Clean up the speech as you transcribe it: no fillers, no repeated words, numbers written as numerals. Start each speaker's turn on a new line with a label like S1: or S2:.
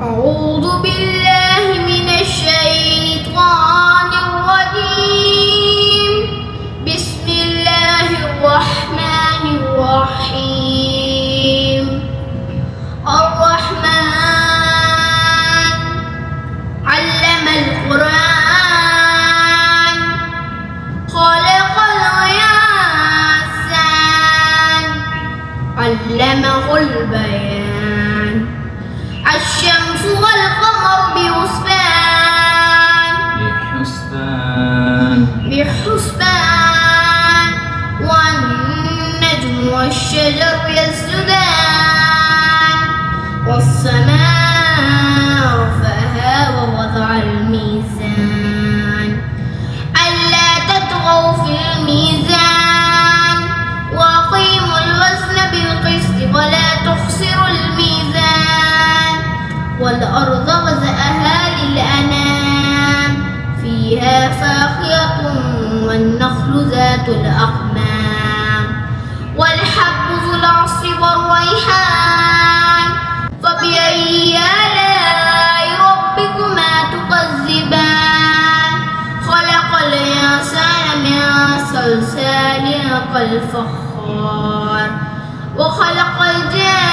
S1: أعوذ بالله من الشيطان الرجيم. بسم الله الرحمن الرحيم. الرحمن علم القرآن خلق الإنسان علمه البيان. الشمس والقمر بحسبان والنجم والشجر يسجدان والسماء رفعها ووضع الميزان ألا تطغوا في الميزان وأقيموا الوزن بالقسط ولا تخسروا الميزان والأرض وضعها للأنام فيها فاكهة والنخل ذات الأكمام والحب ذو العصف والريحان فبأي آلاء ربكما تكذبان. خلق الإنسان من صلصال كالفخار وخلق الجان